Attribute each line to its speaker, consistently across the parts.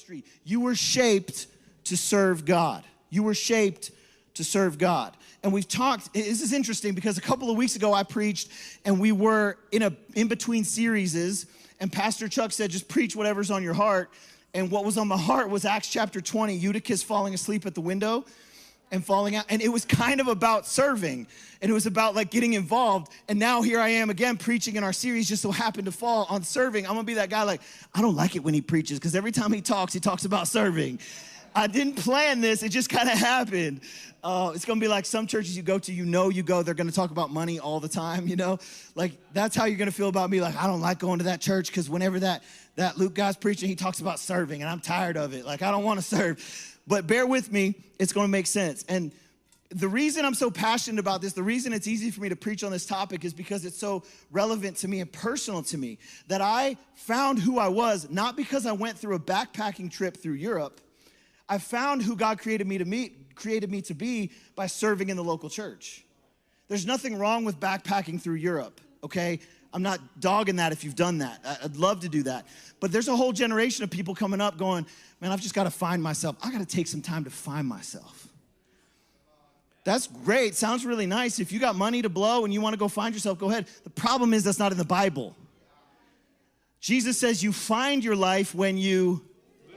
Speaker 1: ministry. You were shaped to serve God. You were shaped to serve God. And we've talked, this is interesting because a couple of weeks ago I preached and we were in between series, and Pastor Chuck said, just preach whatever's on your heart. And what was on my heart was Acts chapter 20, Eutychus falling asleep at the window and falling out. And it was kind of about serving, and it was about like getting involved. And now here I am again preaching in our series, just so happened to fall on serving. I'm gonna be that guy like, I don't like it when he preaches because every time he talks about serving. I didn't plan this, it just kind of happened. It's gonna be like some churches you go to, they're gonna talk about money all the time, Like, that's how you're gonna feel about me. Like, I don't like going to that church because whenever that Luke guy's preaching, he talks about serving, and I'm tired of it. Like, I don't wanna serve. But bear with me, it's gonna make sense. And the reason I'm so passionate about this, the reason it's easy for me to preach on this topic is because it's so relevant to me and personal to me, that I found who I was, not because I went through a backpacking trip through Europe. I found who God created me to be by serving in the local church. There's nothing wrong with backpacking through Europe, okay? I'm not dogging that if you've done that. I'd love to do that. But there's a whole generation of people coming up going, man, I've just got to find myself. I got to take some time to find myself. That's great. Sounds really nice. If you got money to blow and you want to go find yourself, go ahead. The problem is that's not in the Bible. Jesus says you find your life when you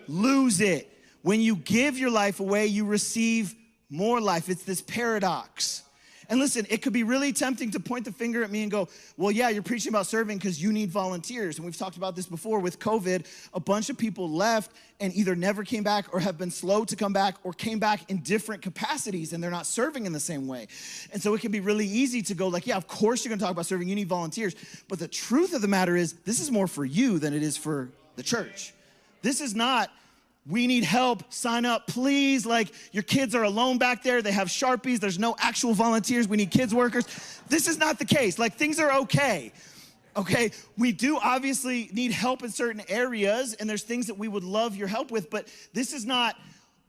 Speaker 1: lose it. When you give your life away, you receive more life. It's this paradox. And listen, it could be really tempting to point the finger at me and go, well, yeah, you're preaching about serving because you need volunteers. And we've talked about this before with COVID. A bunch of people left and either never came back or have been slow to come back or came back in different capacities, and they're not serving in the same way. And so it can be really easy to go like, yeah, of course you're gonna talk about serving. You need volunteers. But the truth of the matter is, this is more for you than it is for the church. This is not, we need help, sign up, please. Like, your kids are alone back there. They have Sharpies. There's no actual volunteers. We need kids workers. This is not the case. Like, things are okay. Okay, we do obviously need help in certain areas, and there's things that we would love your help with, but this is not,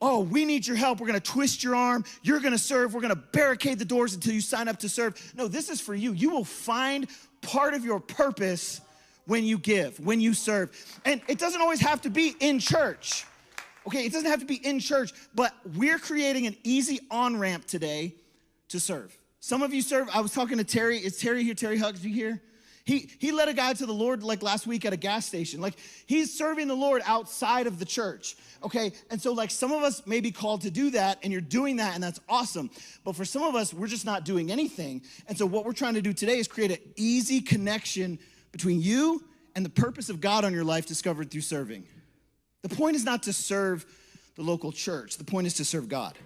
Speaker 1: oh, we need your help. We're gonna twist your arm. You're gonna serve. We're gonna barricade the doors until you sign up to serve. No, this is for you. You will find part of your purpose when you give, when you serve. And it doesn't always have to be in church. Okay, it doesn't have to be in church, but we're creating an easy on-ramp today to serve. Some of you serve. I was talking to Terry. Is Terry here? Terry Hugs, you here? He led a guy to the Lord like last week at a gas station. Like, he's serving the Lord outside of the church, okay? And so like some of us may be called to do that, and you're doing that, and that's awesome. But for some of us, we're just not doing anything. And so what we're trying to do today is create an easy connection between you and the purpose of God on your life discovered through serving. The point is not to serve the local church. The point is to serve God.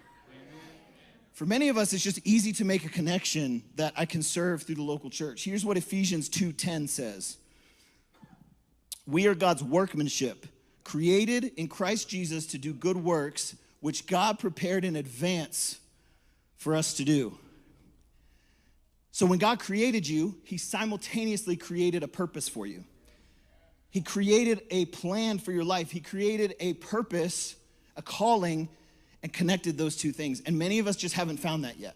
Speaker 1: For many of us, it's just easy to make a connection that I can serve through the local church. Here's what Ephesians 2:10 says. We are God's workmanship, created in Christ Jesus to do good works, which God prepared in advance for us to do. So when God created you, he simultaneously created a purpose for you. He created a plan for your life. He created a purpose, a calling, and connected those two things. And many of us just haven't found that yet.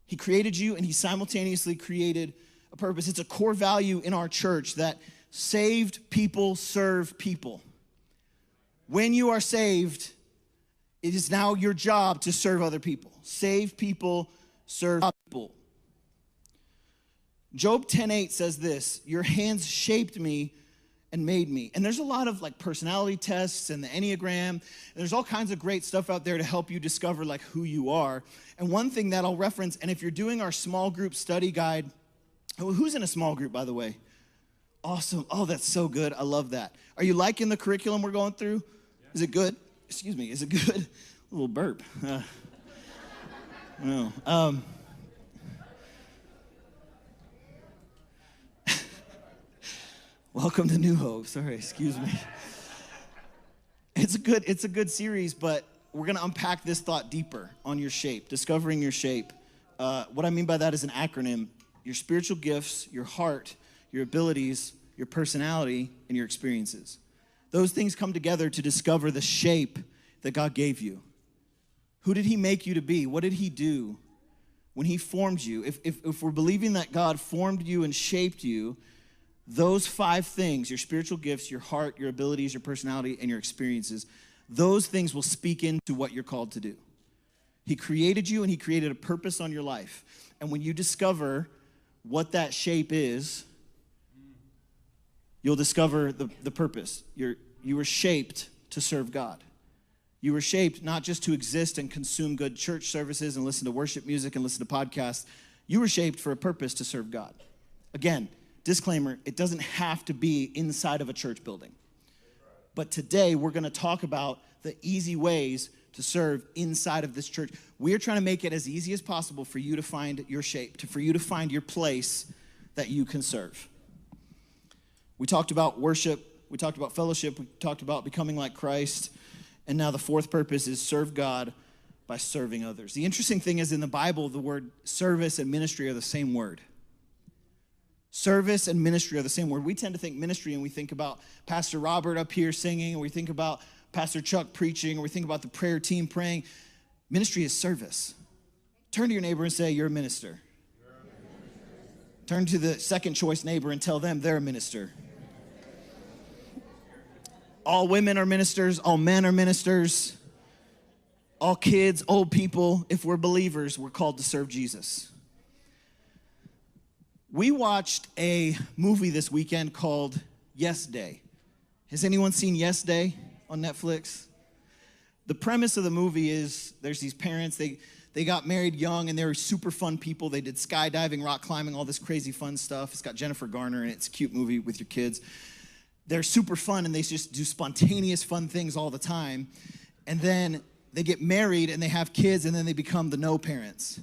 Speaker 1: He created you, and he simultaneously created a purpose. It's a core value in our church that saved people serve people. When you are saved, it is now your job to serve other people. Save people, serve people. Job 10:8 says this, your hands shaped me and made me. And there's a lot of like personality tests and the Enneagram. And there's all kinds of great stuff out there to help you discover like who you are. And one thing that I'll reference, and if you're doing our small group study guide, who's in a small group, by the way? Awesome. Oh, that's so good. I love that. Are you liking the curriculum we're going through? Yeah. Is it good? Excuse me. Is it good? A little burp. No. Welcome to New Hope. Sorry, excuse me. It's a good series, but we're gonna unpack this thought deeper on your shape, discovering your shape. What I mean by that is an acronym: your spiritual gifts, your heart, your abilities, your personality, and your experiences. Those things come together to discover the shape that God gave you. Who did he make you to be? What did he do when he formed you? If we're believing that God formed you and shaped you, those 5 things, your spiritual gifts, your heart, your abilities, your personality, and your experiences, those things will speak into what you're called to do. He created you and he created a purpose on your life. And when you discover what that shape is, you'll discover the purpose. You were shaped to serve God. You were shaped not just to exist and consume good church services and listen to worship music and listen to podcasts. You were shaped for a purpose to serve God. Again, disclaimer, it doesn't have to be inside of a church building. But today we're going to talk about the easy ways to serve inside of this church. We're trying to make it as easy as possible for you to find your shape, for you to find your place that you can serve. We talked about worship, we talked about fellowship, we talked about becoming like Christ, and now the 4th purpose is serve God by serving others. The interesting thing is in the Bible, the word service and ministry are the same word. Service and ministry are the same word. We tend to think ministry and we think about Pastor Robert up here singing, or we think about Pastor Chuck preaching, or we think about the prayer team praying. Ministry is service. Turn to your neighbor and say, you're a minister. Turn to the second choice neighbor and tell them they're a minister. All women are ministers, all men are ministers, all kids, old people. If we're believers, we're called to serve Jesus. We watched a movie this weekend called Yes Day. Has anyone seen Yes Day on Netflix? The premise of the movie is there's these parents, they got married young and they were super fun people. They did skydiving, rock climbing, all this crazy fun stuff. It's got Jennifer Garner in it. It's a cute movie with your kids. They're super fun and they just do spontaneous fun things all the time. And then they get married and they have kids and then they become the no parents.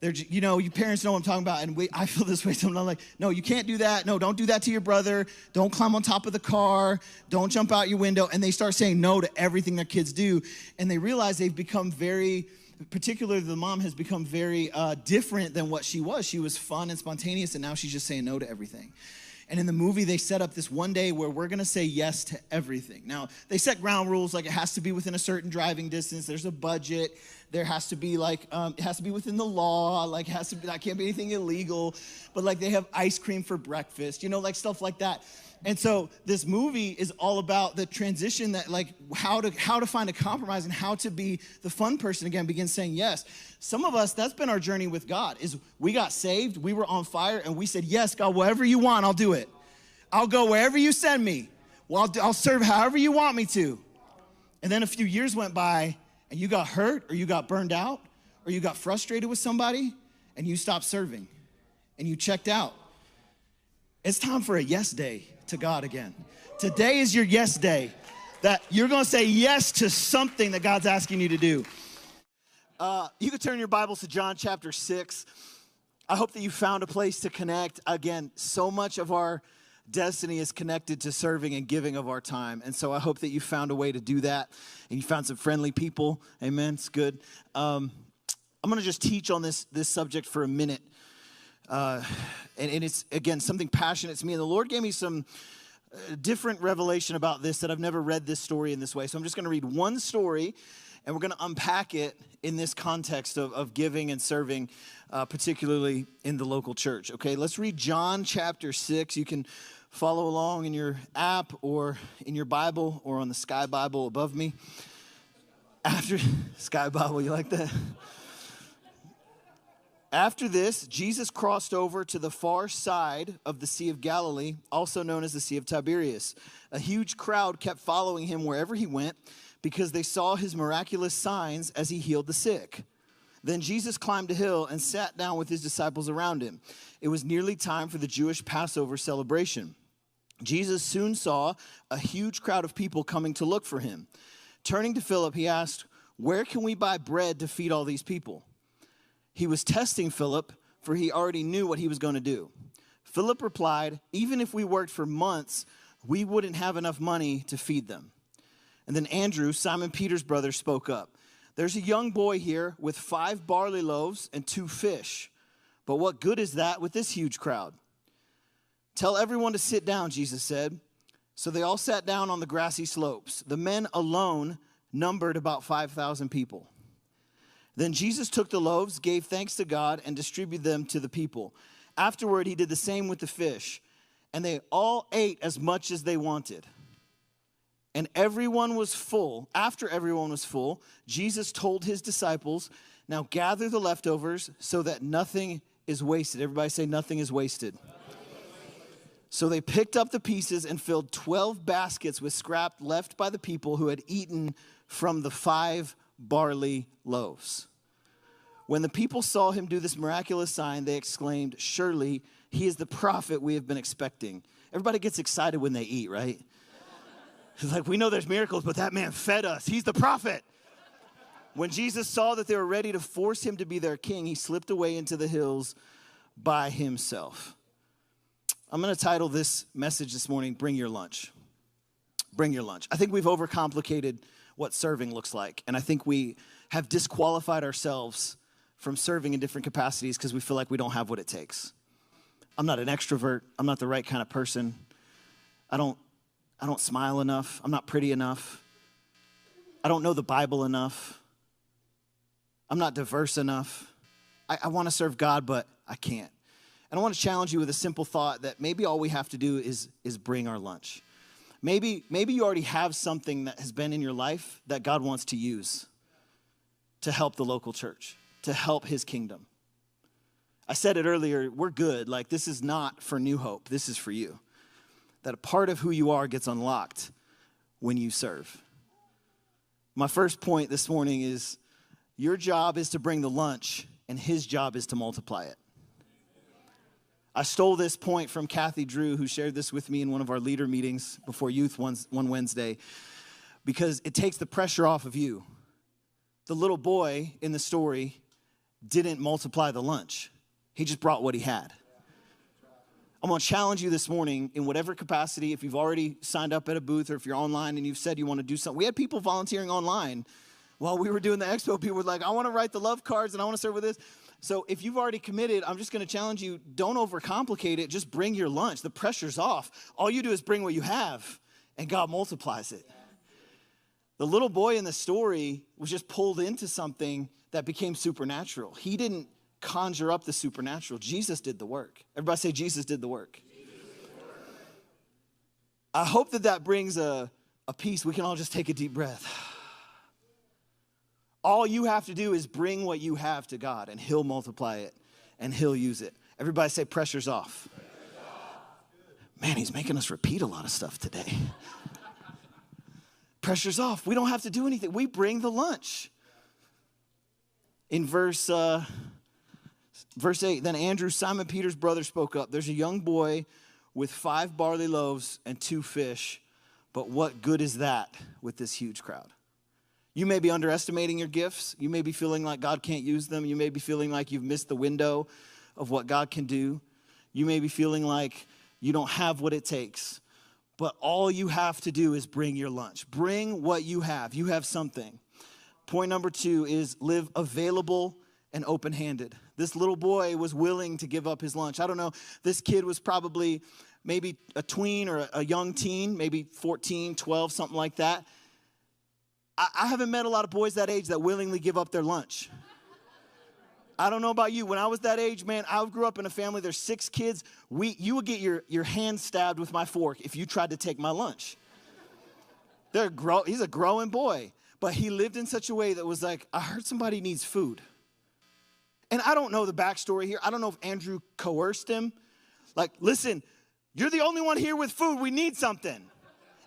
Speaker 1: You parents know what I'm talking about, and I feel this way sometimes. I'm like, no, you can't do that. No, don't do that to your brother. Don't climb on top of the car. Don't jump out your window. And they start saying no to everything their kids do, and they realize they've become very, particularly the mom has become very different than what she was. She was fun and spontaneous, and now she's just saying no to everything. And in the movie, they set up this one day where we're going to say yes to everything. Now, they set ground rules, like it has to be within a certain driving distance. There's a budget. There has to be it has to be within the law. Like, that can't be anything illegal. But like, they have ice cream for breakfast, stuff like that. And so this movie is all about the transition that how to find a compromise and how to be the fun person again, begin saying yes. Some of us, that's been our journey with God, is we got saved, we were on fire, and we said, yes, God, whatever you want, I'll do it. I'll go wherever you send me. Well, I'll serve however you want me to. And then a few years went by, and you got hurt, or you got burned out, or you got frustrated with somebody, and you stopped serving, and you checked out. It's time for a yes day to God again. Today is your yes day, that you're going to say yes to something that God's asking you to do. You can turn your Bibles to John chapter 6. I hope that you found a place to connect. Again, so much of our destiny is connected to serving and giving of our time. And so I hope that you found a way to do that and you found some friendly people. Amen. It's good. I'm going to just teach on this subject for a minute. And it's, again, something passionate to me. And the Lord gave me some different revelation about this that I've never read this story in this way. So I'm just going to read one story, and we're going to unpack it in this context of giving and serving, particularly in the local church. Okay, let's read John chapter 6. You can follow along in your app or in your Bible or on the Sky Bible above me. After Sky Bible, you like that? After this, Jesus crossed over to the far side of the Sea of Galilee, also known as the Sea of Tiberias. A huge crowd kept following him wherever he went because they saw his miraculous signs as he healed the sick. Then Jesus climbed a hill and sat down with his disciples around him. It was nearly time for the Jewish Passover celebration. Jesus soon saw a huge crowd of people coming to look for him. Turning to Philip, he asked, "Where can we buy bread to feed all these people?" He was testing Philip, for he already knew what he was going to do. Philip replied, "Even if we worked for months, we wouldn't have enough money to feed them." And then Andrew, Simon Peter's brother, spoke up. "There's a young boy here with 5 barley loaves and 2 fish. But what good is that with this huge crowd?" "Tell everyone to sit down," Jesus said. So they all sat down on the grassy slopes. The men alone numbered about 5,000 people. Then Jesus took the loaves, gave thanks to God, and distributed them to the people. Afterward, he did the same with the fish. And they all ate as much as they wanted. And everyone was full. After everyone was full, Jesus told his disciples, now gather the leftovers so that nothing is wasted. Everybody say nothing is wasted. So they picked up the pieces and filled 12 baskets with scrap left by the people who had eaten from the 5 barley loaves. When the people saw him do this miraculous sign, they exclaimed, surely he is the prophet we have been expecting. Everybody gets excited when they eat, right? It's like, we know there's miracles, but that man fed us. He's the prophet. When Jesus saw that they were ready to force him to be their king, he slipped away into the hills by himself. I'm going to title this message this morning, Bring Your Lunch. Bring Your Lunch. I think we've overcomplicated what serving looks like, and I think we have disqualified ourselves from serving in different capacities because we feel like we don't have what it takes. I'm not an extrovert. I'm not the right kind of person. I don't smile enough. I'm not pretty enough. I don't know the Bible enough. I'm not diverse enough. I want to serve God, but I can't. And I want to challenge you with a simple thought that maybe all we have to do is bring our lunch. Maybe you already have something that has been in your life that God wants to use to help the local church, to help his kingdom. I said it earlier, we're good. Like, this is not for New Hope. This is for you. That a part of who you are gets unlocked when you serve. My first point this morning is your job is to bring the lunch, and his job is to multiply it. I stole this point from Kathy Drew, who shared this with me in one of our leader meetings before youth one Wednesday, because it takes the pressure off of you. The little boy in the story didn't multiply the lunch. He just brought what he had. I'm going to challenge you this morning in whatever capacity, if you've already signed up at a booth or if you're online and you've said you want to do something. We had people volunteering online while we were doing the expo. People were like, I want to write the love cards and I want to serve with this. So if you've already committed, I'm just going to challenge you, don't overcomplicate it. Just bring your lunch. The pressure's off. All you do is bring what you have, and God multiplies it. The little boy in the story was just pulled into something that became supernatural. He didn't conjure up the supernatural. Jesus did the work. Everybody say Jesus did the work. I hope that brings a peace. We can all just take a deep breath. All you have to do is bring what you have to God, and he'll multiply it, and he'll use it. Everybody say pressure's off. Man, he's making us repeat a lot of stuff today. Pressure's off. We don't have to do anything. We bring the lunch. In verse 8, then Andrew, Simon Peter's brother, spoke up. There's a young boy with 5 barley loaves and 2 fish, but what good is that with this huge crowd? You may be underestimating your gifts. You may be feeling like God can't use them. You may be feeling like you've missed the window of what God can do. You may be feeling like you don't have what it takes. But all you have to do is bring your lunch. Bring what you have. You have something. Point number 2 is live available and open-handed. This little boy was willing to give up his lunch. I don't know. This kid was probably maybe a tween or a young teen, maybe 14, 12, something like that. I haven't met a lot of boys that age that willingly give up their lunch. I don't know about you. When I was that age, man, I grew up in a family. There's 6 kids. You would get your hand stabbed with my fork if you tried to take my lunch. He's a growing boy. But he lived in such a way that was like, I heard somebody needs food. And I don't know the backstory here. I don't know if Andrew coerced him. Like, listen, you're the only one here with food. We need something.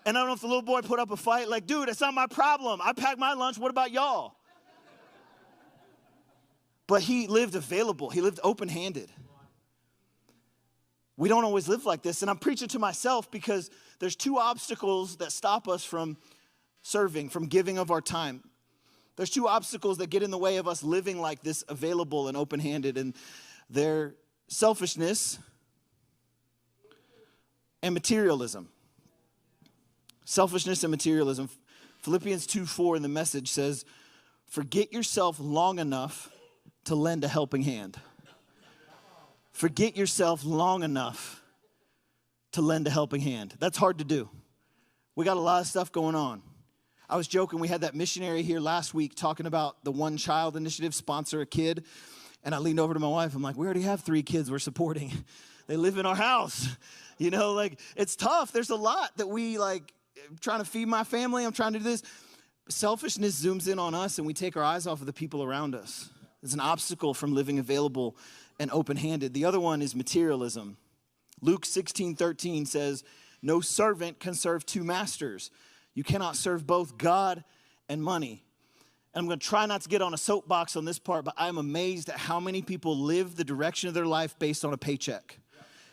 Speaker 1: And I don't know if the little boy put up a fight. Like, dude, it's not my problem. I packed my lunch. What about y'all? But he lived available. He lived open-handed. We don't always live like this. And I'm preaching to myself because there's 2 obstacles that stop us from serving, from giving of our time. There's 2 obstacles that get in the way of us living like this, available and open-handed. And they're selfishness and materialism. Selfishness and materialism. Philippians 2:4 in the Message says, forget yourself long enough to lend a helping hand. Forget yourself long enough to lend a helping hand. That's hard to do. We got a lot of stuff going on. I was joking, we had that missionary here last week talking about the One Child Initiative, sponsor a kid. And I leaned over to my wife. I'm like, we already have 3 kids we're supporting. They live in our house. You know, like, it's tough. There's a lot that we, like, trying to feed my family. I'm trying to do this. Selfishness zooms in on us, and we take our eyes off of the people around us. It's an obstacle from living available and open-handed. The other one is materialism. Luke 16:13 says, no servant can serve 2 masters. You cannot serve both God and money. And I'm going to try not to get on a soapbox on this part, but I'm amazed at how many people live the direction of their life based on a paycheck.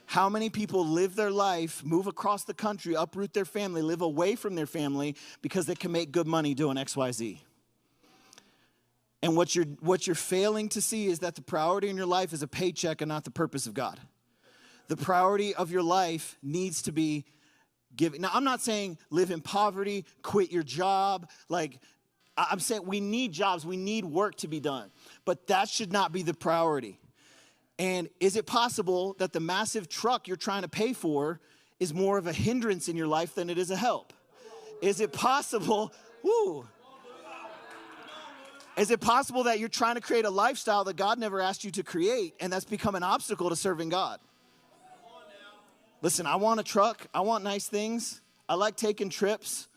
Speaker 1: How many people live their life, move across the country, uproot their family, live away from their family because they can make good money doing XYZ. And what you're failing to see is that the priority in your life is a paycheck and not the purpose of God. The priority of your life needs to be giving. Now, I'm not saying live in poverty, quit your job. Like, I'm saying we need jobs. We need work to be done. But that should not be the priority. And is it possible that the massive truck you're trying to pay for is more of a hindrance in your life than it is a help? Is it possible, is it possible that you're trying to create a lifestyle that God never asked you to create, and that's become an obstacle to serving God? Listen, I want a truck. I want nice things. I like taking trips,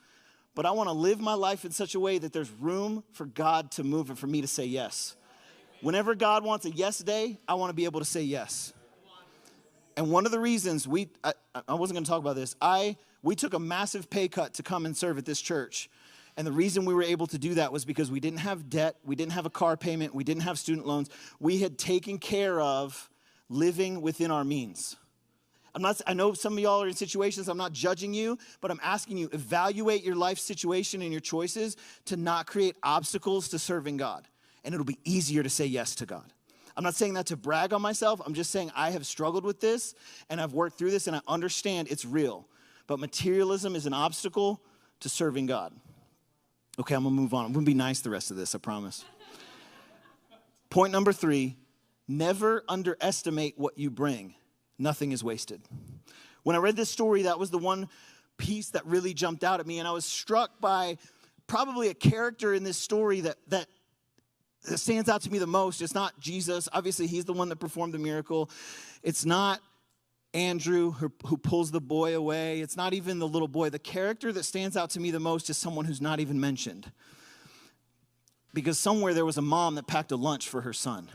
Speaker 1: but I want to live my life in such a way that there's room for God to move and for me to say yes. Whenever God wants a yes day, I want to be able to say yes. And one of the reasons I wasn't going to talk about this. We took a massive pay cut to come and serve at this church. And the reason we were able to do that was because we didn't have debt. We didn't have a car payment. We didn't have student loans. We had taken care of living within our means. I know some of y'all are in situations, I'm not judging you, but I'm asking you, evaluate your life situation and your choices to not create obstacles to serving God. And it'll be easier to say yes to God. I'm not saying that to brag on myself. I'm just saying I have struggled with this, and I've worked through this, and I understand it's real. But materialism is an obstacle to serving God. Okay, I'm going to move on. I'm going to be nice the rest of this, I promise. Point number 3, never underestimate what you bring. Nothing is wasted. When I read this story, that was the one piece that really jumped out at me, and I was struck by probably a character in this story that stands out to me the most. It's not Jesus. Obviously, he's the one that performed the miracle. It's not Andrew who pulls the boy away. It's not even the little boy. The character that stands out to me the most is someone who's not even mentioned. Because somewhere there was a mom that packed a lunch for her son.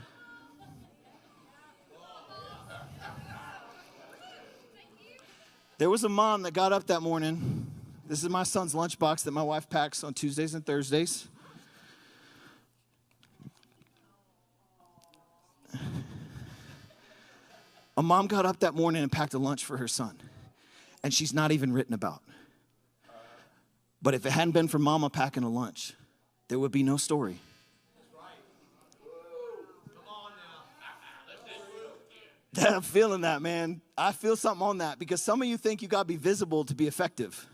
Speaker 1: There was a mom that got up that morning. This is my son's lunchbox that my wife packs on Tuesdays and Thursdays. A mom got up that morning and packed a lunch for her son. And she's not even written about. But if it hadn't been for mama packing a lunch, there would be no story. I'm feeling that, man. I feel something on that because some of you think you got to be visible to be effective.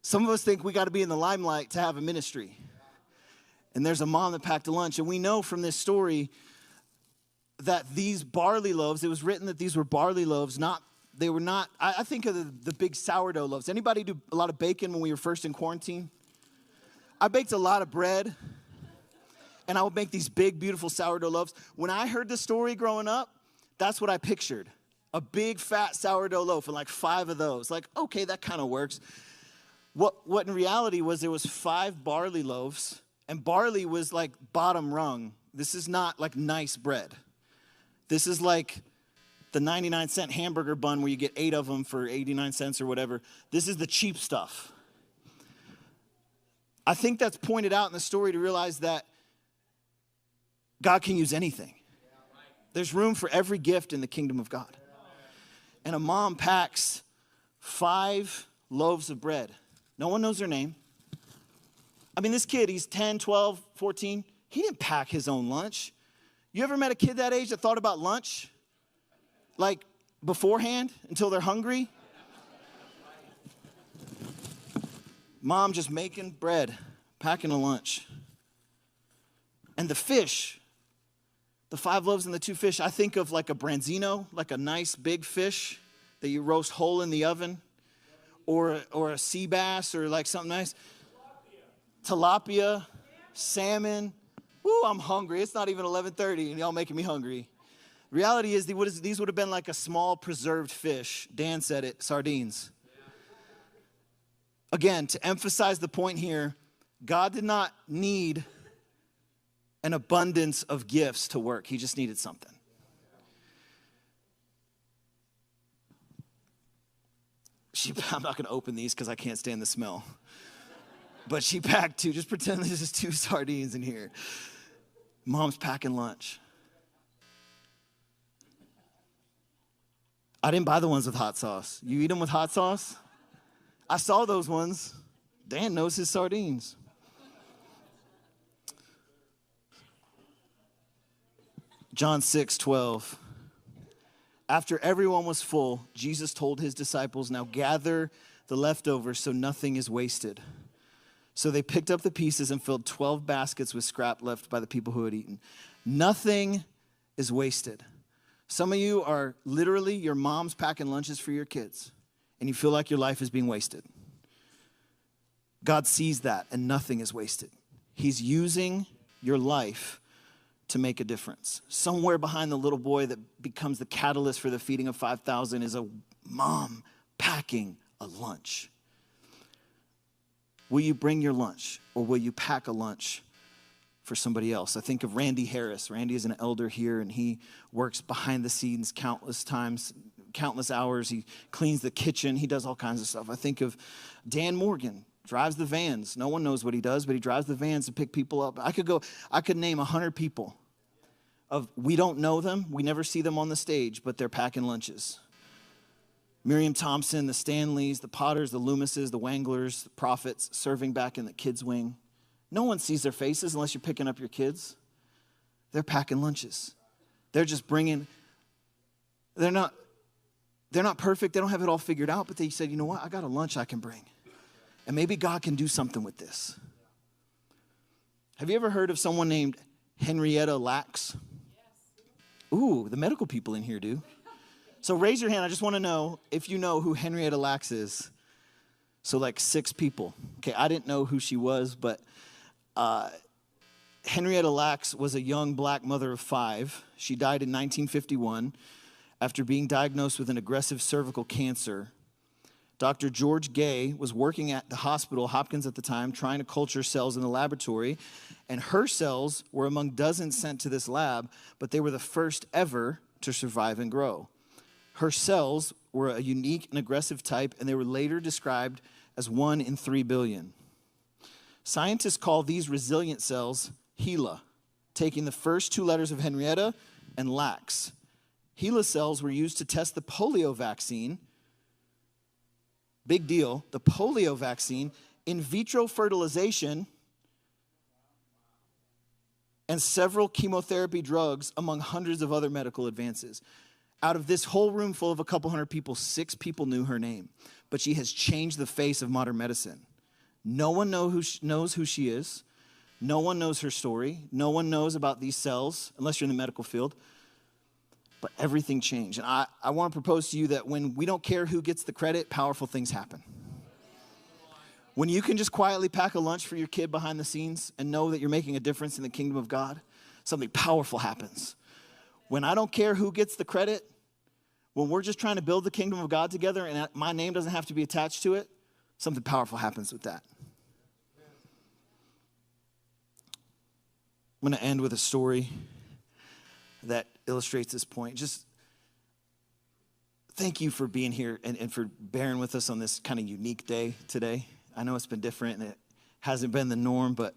Speaker 1: Some of us think we got to be in the limelight to have a ministry. And there's a mom that packed a lunch. And we know from this story that these barley loaves, it was written that these were barley loaves, they were not, I think of the big sourdough loaves. Anybody do a lot of baking when we were first in quarantine? I baked a lot of bread. And I would make these big, beautiful sourdough loaves. When I heard the story growing up, that's what I pictured. A big, fat sourdough loaf and like 5 of those. Like, okay, that kind of works. What in reality was there was 5 barley loaves, and barley was like bottom rung. This is not like nice bread. This is like the 99-cent hamburger bun where you get 8 of them for 89 cents or whatever. This is the cheap stuff. I think that's pointed out in the story to realize that God can use anything. There's room for every gift in the kingdom of God. And a mom packs 5 loaves of bread. No one knows their name. I mean, this kid, he's 10, 12, 14. He didn't pack his own lunch. You ever met a kid that age that thought about lunch? Like beforehand until they're hungry? Mom just making bread, packing a lunch. And the fish, the 5 loaves and the 2 fish, I think of like a branzino, like a nice big fish that you roast whole in the oven, or a sea bass, or like something nice. Tilapia, salmon, Ooh, I'm hungry. It's not even 11:30 and y'all making me hungry. Reality is these would have been like a small preserved fish. Dan said it, sardines. Again, to emphasize the point here, God did not need an abundance of gifts to work. He just needed something. I'm not going to open these because I can't stand the smell. But she packed two. Just pretend there's just 2 sardines in here. Mom's packing lunch. I didn't buy the ones with hot sauce. You eat them with hot sauce? I saw those ones. Dan knows his sardines. John 6:12. After everyone was full, Jesus told his disciples, now gather the leftovers so nothing is wasted. So they picked up the pieces and filled 12 baskets with scrap left by the people who had eaten. Nothing is wasted. Some of you are literally, your mom's packing lunches for your kids, and you feel like your life is being wasted. God sees that, and nothing is wasted. He's using your life to make a difference. Somewhere behind the little boy that becomes the catalyst for the feeding of 5,000 is a mom packing a lunch. Will you bring your lunch, or will you pack a lunch for somebody else? I think of Randy Harris. Randy is an elder here, and he works behind the scenes countless times, countless hours. He cleans the kitchen. He does all kinds of stuff. I think of Dan Morgan. Drives the vans. No one knows what he does, but he drives the vans to pick people up. I could name 100 people. We don't know them. We never see them on the stage, but they're packing lunches. Miriam Thompson, the Stanleys, the Potters, the Loomises, the Wanglers, the Prophets, serving back in the kids' wing. No one sees their faces unless you're picking up your kids. They're packing lunches. They're just bringing, they're not perfect. They don't have it all figured out, but they said, you know what? I got a lunch I can bring. And maybe God can do something with this. Have you ever heard of someone named Henrietta Lacks? Ooh, the medical people in here do. So raise your hand. I just want to know if you know who Henrietta Lacks is. So like 6 people. Okay, I didn't know who she was, but Henrietta Lacks was a young black mother of 5. She died in 1951 after being diagnosed with an aggressive cervical cancer. Dr. George Gay was working at the hospital, Hopkins at the time, trying to culture cells in the laboratory, and her cells were among dozens sent to this lab, but they were the first ever to survive and grow. Her cells were a unique and aggressive type, and they were later described as 1 in 3 billion. Scientists call these resilient cells HeLa, taking the first 2 letters of Henrietta and Lacks. HeLa cells were used to test the polio vaccine. Big deal, the polio vaccine, in vitro fertilization, and several chemotherapy drugs, among hundreds of other medical advances. Out of this whole room full of a couple hundred people, 6 people knew her name, but she has changed the face of modern medicine. No one knows who she is. No one knows her story. No one knows about these cells, unless you're in the medical field. But everything changed. And I want to propose to you that when we don't care who gets the credit, powerful things happen. When you can just quietly pack a lunch for your kid behind the scenes and know that you're making a difference in the kingdom of God, something powerful happens. When I don't care who gets the credit, when we're just trying to build the kingdom of God together and my name doesn't have to be attached to it, something powerful happens with that. I'm going to end with a story that illustrates this point. Just thank you for being here and for bearing with us on this kind of unique day today. I know it's been different and it hasn't been the norm, but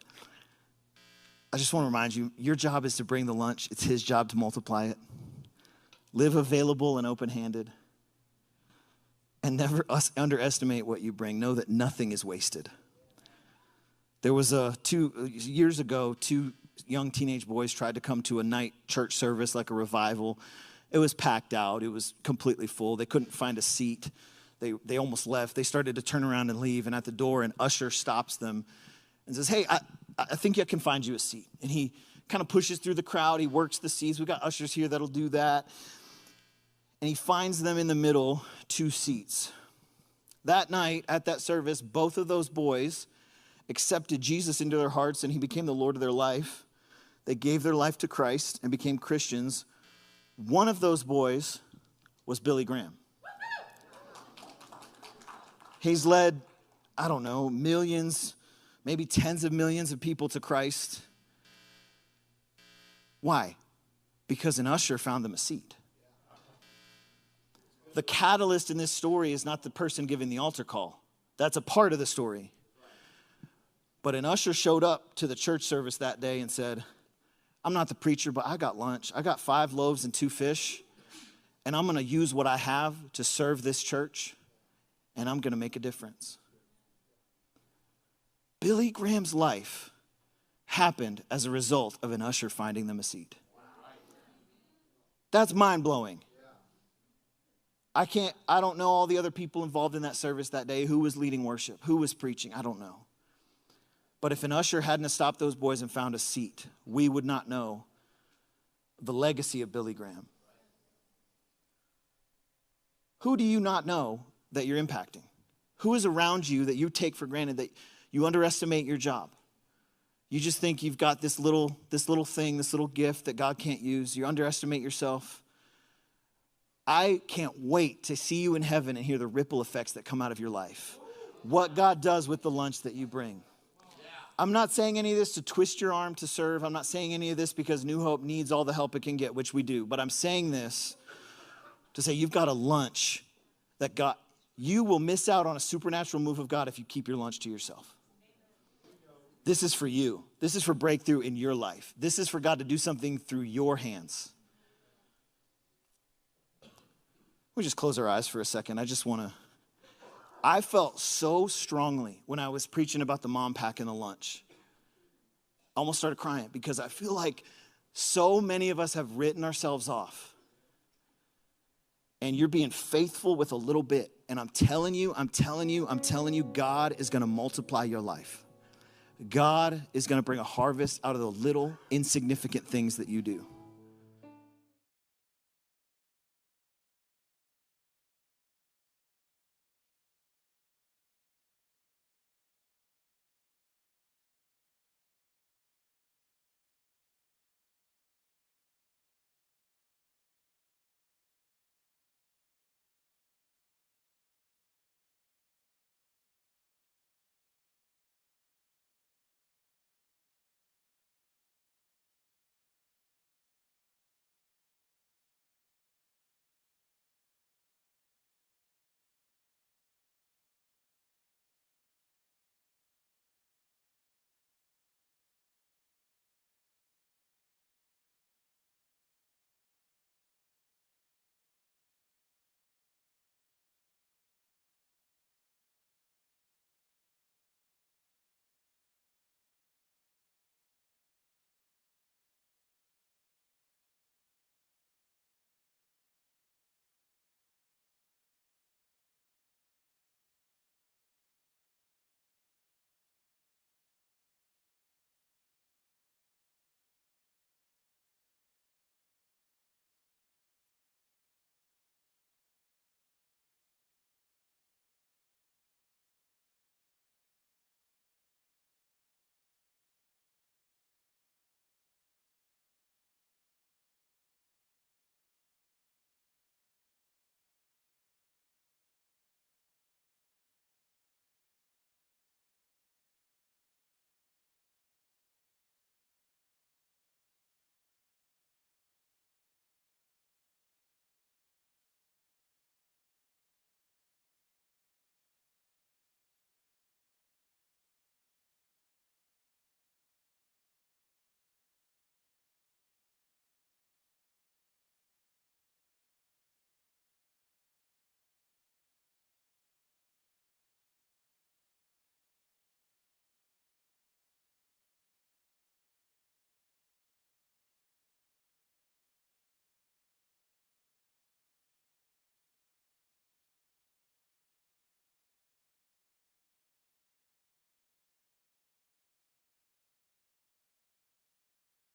Speaker 1: I just want to remind you, your job is to bring the lunch. It's his job to multiply it. Live available and open-handed. And never underestimate what you bring. Know that nothing is wasted. There was 2 years ago, 2 young teenage boys tried to come to a night church service, like a revival. It was packed out. It was completely full. They couldn't find a seat. They almost left. They started to turn around and leave, and at the door, an usher stops them and says, hey, I think I can find you a seat. And he kind of pushes through the crowd. He works the seats. We've got ushers here that'll do that. And he finds them in the middle, 2 seats. That night, at that service, both of those boys accepted Jesus into their hearts, and he became the Lord of their life. they gave their life to Christ and became Christians. One of those boys was Billy Graham. He's led, I don't know, millions, maybe tens of millions of people to Christ. Why? Because an usher found them a seat. The catalyst in this story is not the person giving the altar call. That's a part of the story. But an usher showed up to the church service that day and said, I'm not the preacher, but I got lunch. I got 5 loaves and 2 fish, and I'm going to use what I have to serve this church, and I'm going to make a difference. Billy Graham's life happened as a result of an usher finding them a seat. That's mind-blowing. I don't know all the other people involved in that service that day, who was leading worship, who was preaching, I don't know. But if an usher hadn't stopped those boys and found a seat, we would not know the legacy of Billy Graham. Who do you not know that you're impacting? Who is around you that you take for granted, that you underestimate your job? You just think you've got this little thing, this little gift that God can't use. You underestimate yourself. I can't wait to see you in heaven and hear the ripple effects that come out of your life. What God does with the lunch that you bring. I'm not saying any of this to twist your arm to serve. I'm not saying any of this because New Hope needs all the help it can get, which we do. But I'm saying this to say you've got a lunch that you will miss out on a supernatural move of God if you keep your lunch to yourself. This is for you. This is for breakthrough in your life. This is for God to do something through your hands. We just close our eyes for a second. I felt so strongly when I was preaching about the mom packing the lunch. I almost started crying because I feel like so many of us have written ourselves off. And you're being faithful with a little bit. And I'm telling you, God is going to multiply your life. God is going to bring a harvest out of the little insignificant things that you do.